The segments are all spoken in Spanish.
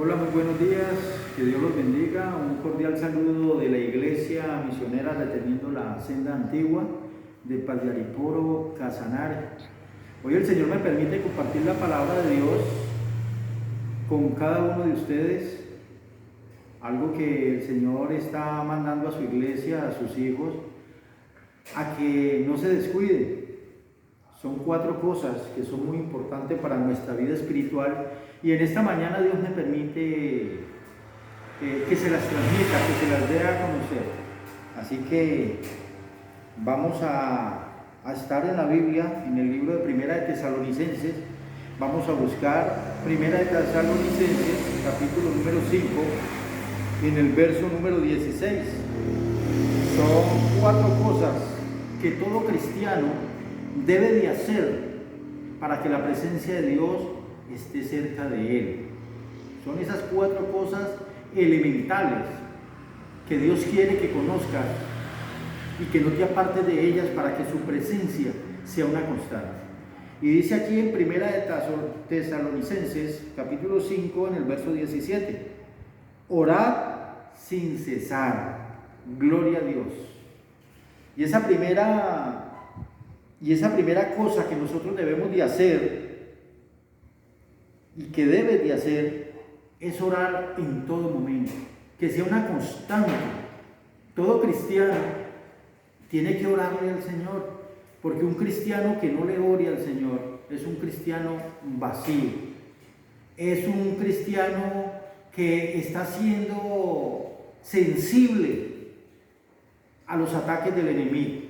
Hola, muy buenos días, que Dios los bendiga. Un cordial saludo de la Iglesia Misionera Reteniendo la Senda Antigua de Pagliariporo, Casanare. Hoy el Señor me permite compartir la palabra de Dios con cada uno de ustedes, algo que el Señor está mandando a su iglesia, a sus hijos, a que no se descuiden. Son 4 cosas que son muy importantes para nuestra vida espiritual y en esta mañana Dios me permite que se las transmita, que se las dé a conocer. Así que vamos a estar en la Biblia, en el libro de Primera de Tesalonicenses. Vamos a buscar Primera de Tesalonicenses, capítulo número 5, en el verso número 16. Son 4 cosas que todo cristiano debe de hacer para que la presencia de Dios esté cerca de él. Son esas 4 cosas elementales que Dios quiere que conozcas y que no te apartes de ellas para que su presencia sea una constante. Y dice aquí en Primera de Tesalonicenses, capítulo 5, en el verso 17: orad sin cesar. Gloria a Dios. Y esa primera cosa que nosotros debemos de hacer y que debes de hacer es orar en todo momento, que sea una constante. Todo cristiano tiene que orarle al Señor, porque un cristiano que no le ore al Señor es un cristiano vacío, es un cristiano que está siendo sensible a los ataques del enemigo.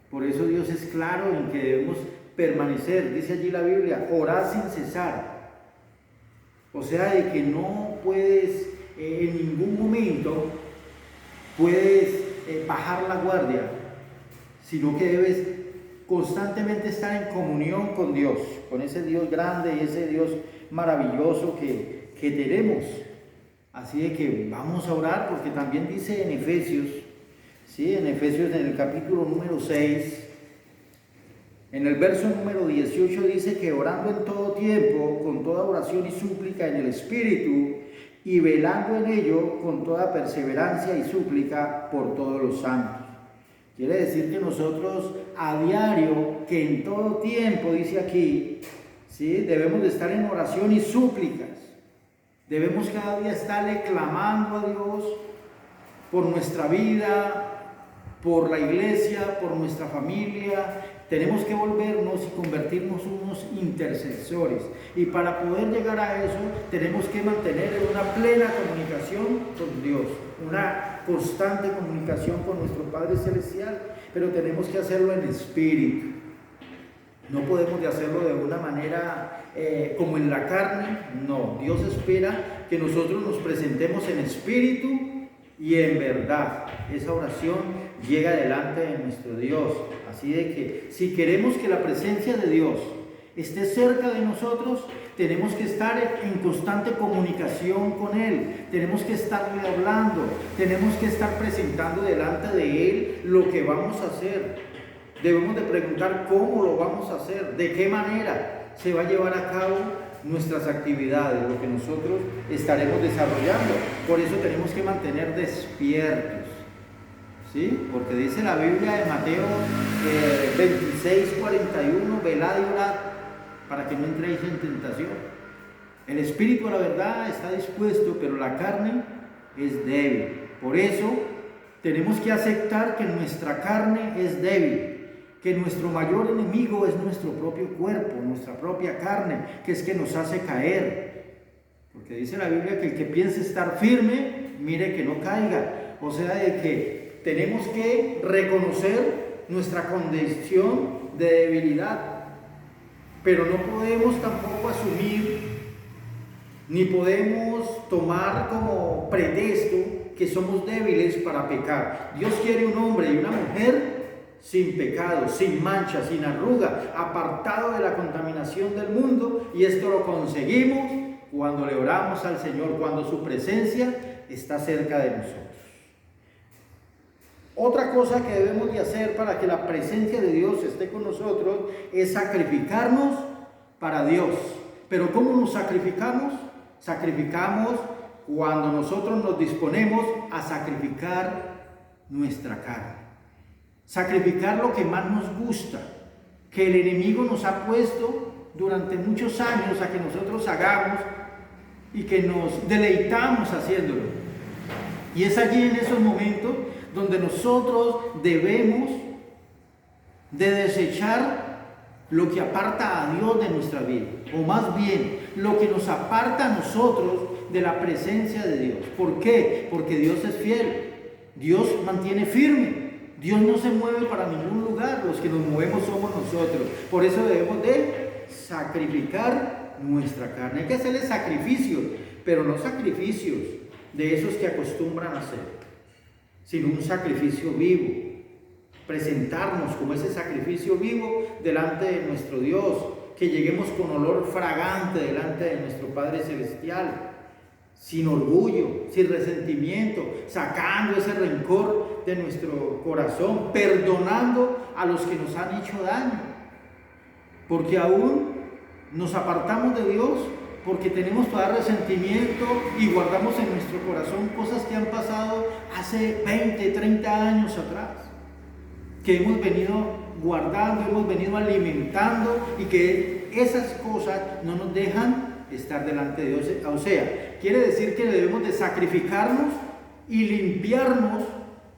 Por eso Dios es claro en que debemos permanecer. Dice allí la Biblia, orad sin cesar. O sea, de que no puedes en ningún momento puedes bajar la guardia, sino que debes constantemente estar en comunión con Dios, con ese Dios grande y ese Dios maravilloso que tenemos. Así de que vamos a orar, porque también dice en Efesios, ¿sí? En Efesios, en el capítulo número 6, en el verso número 18 dice que orando en todo tiempo, con toda oración y súplica en el Espíritu, y velando en ello con toda perseverancia y súplica por todos los santos. Quiere decir que nosotros a diario, que en todo tiempo, dice aquí, ¿sí? Debemos de estar en oración y súplicas. Debemos cada día estarle clamando a Dios por nuestra vida, por la iglesia, por nuestra familia. Tenemos que volvernos y convertirnos en unos intercesores. Y para poder llegar a eso, tenemos que mantener una plena comunicación con Dios, una constante comunicación con nuestro Padre Celestial, pero tenemos que hacerlo en espíritu. No podemos de hacerlo de una manera como en la carne. No, Dios espera que nosotros nos presentemos en espíritu y en verdad. Esa oración llega delante de nuestro Dios. Así de que si queremos que la presencia de Dios esté cerca de nosotros, tenemos que estar en constante comunicación con Él. Tenemos que estarle hablando. Tenemos que estar presentando delante de Él lo que vamos a hacer. Debemos de preguntar cómo lo vamos a hacer, de qué manera se va a llevar a cabo nuestras actividades, lo que nosotros estaremos desarrollando. Por eso tenemos que mantener despiertos, ¿sí? Porque dice la Biblia en Mateo 26:41, velad y orad para que no entréis en tentación. El espíritu a la verdad está dispuesto, pero la carne es débil. Por eso tenemos que aceptar que nuestra carne es débil, que nuestro mayor enemigo es nuestro propio cuerpo, nuestra propia carne, que es que nos hace caer. Porque dice la Biblia que el que piense estar firme, mire que no caiga. O sea, de que tenemos que reconocer nuestra condición de debilidad, pero no podemos tampoco asumir, ni podemos tomar como pretexto que somos débiles para pecar. Dios quiere un hombre y una mujer sin pecado, sin mancha, sin arruga, apartado de la contaminación del mundo, y esto lo conseguimos cuando le oramos al Señor, cuando su presencia está cerca de nosotros. Otra cosa que debemos de hacer para que la presencia de Dios esté con nosotros es sacrificarnos para Dios. Pero ¿cómo nos sacrificamos? Sacrificamos cuando nosotros nos disponemos a sacrificar nuestra carne. Sacrificar lo que más nos gusta, que el enemigo nos ha puesto durante muchos años a que nosotros hagamos y que nos deleitamos haciéndolo. Y es allí en esos momentos donde nosotros debemos de desechar lo que aparta a Dios de nuestra vida, o más bien lo que nos aparta a nosotros de la presencia de Dios. ¿Por qué? Porque Dios es fiel, Dios mantiene firme, Dios no se mueve para ningún lugar, los que nos movemos somos nosotros. Por eso debemos de sacrificar nuestra carne. Hay que hacerle sacrificios, pero no sacrificios de esos que acostumbran a hacer, sino un sacrificio vivo. Presentarnos como ese sacrificio vivo delante de nuestro Dios, que lleguemos con olor fragante delante de nuestro Padre Celestial, sin orgullo, sin resentimiento, sacando ese rencor de nuestro corazón, perdonando a los que nos han hecho daño, porque aún nos apartamos de Dios porque tenemos todavía resentimiento y guardamos en nuestro corazón cosas que han pasado hace 20, 30 años atrás, que hemos venido guardando, hemos venido alimentando, y que esas cosas no nos dejan estar delante de Dios. O sea, quiere decir que debemos de sacrificarnos y limpiarnos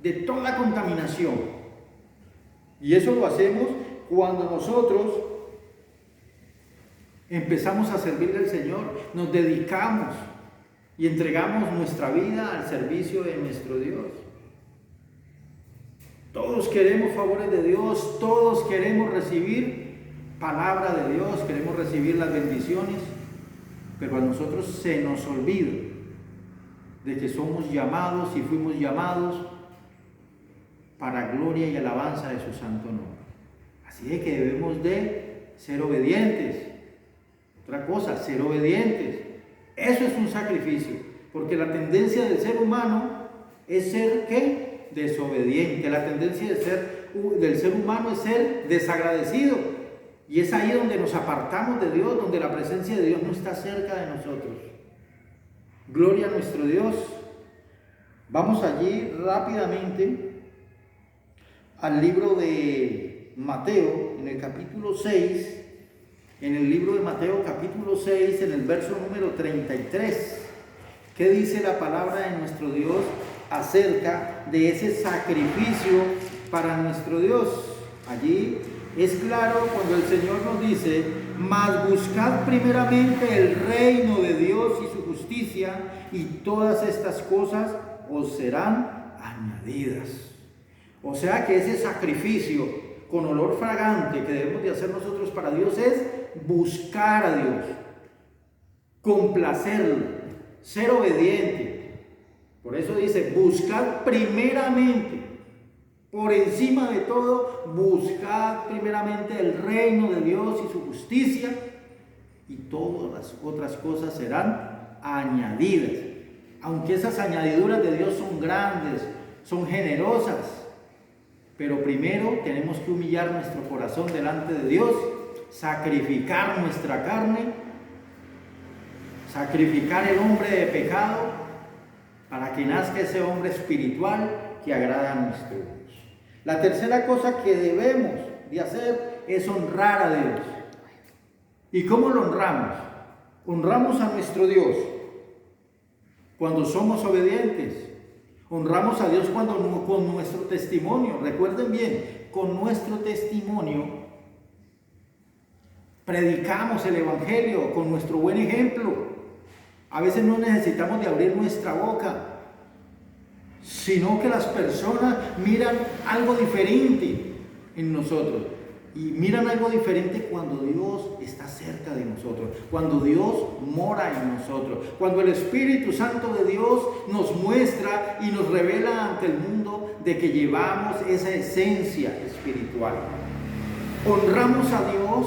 de toda contaminación. Y eso lo hacemos cuando nosotros empezamos a servirle al Señor, nos dedicamos y entregamos nuestra vida al servicio de nuestro Dios. Todos queremos favores de Dios, todos queremos recibir palabra de Dios, queremos recibir las bendiciones, pero a nosotros se nos olvida de que somos llamados y fuimos llamados para gloria y alabanza de su santo nombre. Así de que debemos de ser obedientes. Otra cosa, ser obedientes. Eso es un sacrificio, porque la tendencia del ser humano es ser, ¿qué? Desobediente. La tendencia del ser humano es ser desagradecido, y es ahí donde nos apartamos de Dios, donde la presencia de Dios no está cerca de nosotros. Gloria a nuestro Dios. Vamos allí rápidamente al libro de Mateo, en el capítulo 6, en el libro de Mateo capítulo 6, en el verso número 33. ¿Qué dice la palabra de nuestro Dios acerca de ese sacrificio para nuestro Dios? Allí es claro cuando el Señor nos dice: mas buscad primeramente el reino de Dios y su justicia, y todas estas cosas os serán añadidas. O sea que ese sacrificio con olor fragante que debemos de hacer nosotros para Dios es buscar a Dios, complacerlo, ser obediente. Por eso dice: buscad primeramente, por encima de todo, buscad primeramente el reino de Dios y su justicia, y todas las otras cosas serán añadidas. Aunque esas añadiduras de Dios son grandes, son generosas, pero primero tenemos que humillar nuestro corazón delante de Dios, sacrificar nuestra carne, sacrificar el hombre de pecado, para que nazca ese hombre espiritual que agrada a nuestro Dios. La tercera cosa que debemos de hacer es honrar a Dios. ¿Y cómo lo honramos? Honramos a nuestro Dios cuando somos obedientes. Honramos a Dios cuando con nuestro testimonio, recuerden bien, con nuestro testimonio predicamos el Evangelio, con nuestro buen ejemplo. A veces no necesitamos de abrir nuestra boca, sino que las personas miran algo diferente en nosotros. Y miran algo diferente cuando Dios está cerca de nosotros, cuando Dios mora en nosotros, cuando el Espíritu Santo de Dios nos muestra y nos revela ante el mundo de que llevamos esa esencia espiritual. Honramos a Dios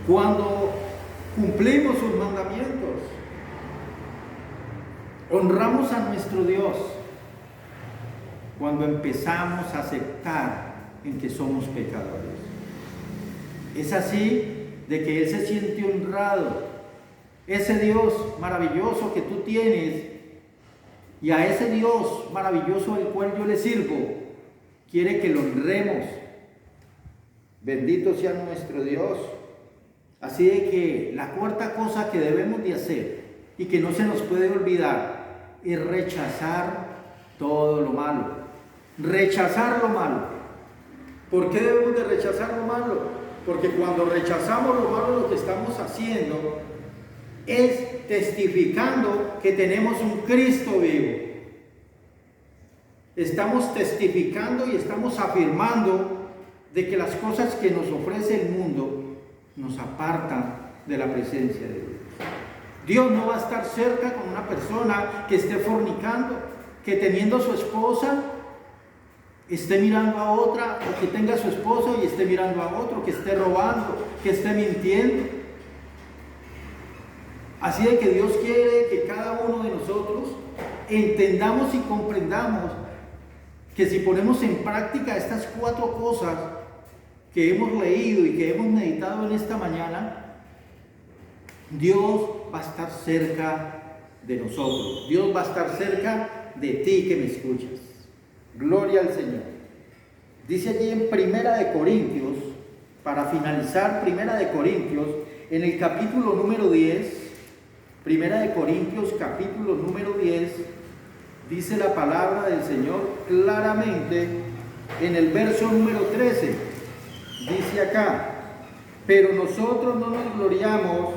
cuando cumplimos sus mandamientos. Honramos a nuestro Dios cuando empezamos a aceptar en que somos pecadores. Es así de que Él se siente honrado Ese Dios maravilloso que tú tienes y a ese Dios maravilloso al cual yo le sirvo, quiere que lo honremos. Bendito sea nuestro Dios. Así de que la cuarta cosa que debemos de hacer y que no se nos puede olvidar es rechazar todo lo malo. Rechazar lo malo. ¿Por qué debemos de rechazar lo malo? Porque cuando rechazamos lo malo, lo que estamos haciendo es testificando que tenemos un Cristo vivo. Estamos testificando y estamos afirmando de que las cosas que nos ofrece el mundo nos apartan de la presencia de Dios. Dios no va a estar cerca con una persona que esté fornicando, que teniendo a su esposa esté mirando a otra, o que tenga a su esposo y esté mirando a otro, que esté robando, que esté mintiendo. Así de que Dios quiere que cada uno de nosotros entendamos y comprendamos que si ponemos en práctica estas 4 cosas que hemos leído y que hemos meditado en esta mañana, Dios va a estar cerca de nosotros. Dios va a estar cerca de ti que me escuchas. Gloria al Señor. Dice allí en Primera de Corintios, para finalizar, Primera de Corintios, en el capítulo número 10, Primera de Corintios, capítulo número 10, dice la palabra del Señor claramente en el verso número 13. Dice acá: pero nosotros no nos gloriamos,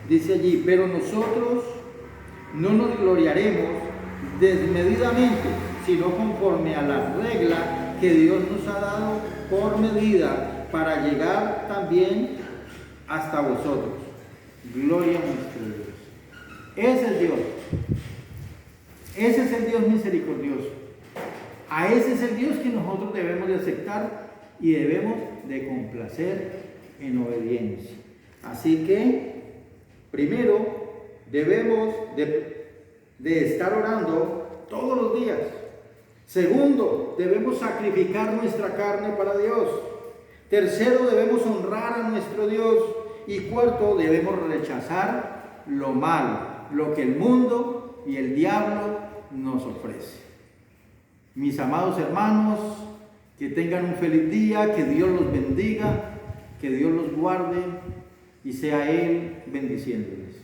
dice allí, pero nosotros no nos gloriaremos desmedidamente, sino conforme a la regla que Dios nos ha dado por medida, para llegar también hasta vosotros. Gloria a nuestro Dios. Ese es Dios. Ese es el Dios misericordioso. A ese es el Dios que nosotros debemos de aceptar y debemos de complacer en obediencia. Así que, primero, debemos de estar orando todos los días. Segundo, debemos sacrificar nuestra carne para Dios. Tercero, debemos honrar a nuestro Dios. Y cuarto, debemos rechazar lo malo, lo que el mundo y el diablo nos ofrece. Mis amados hermanos, que tengan un feliz día, que Dios los bendiga, que Dios los guarde y sea Él bendiciéndoles.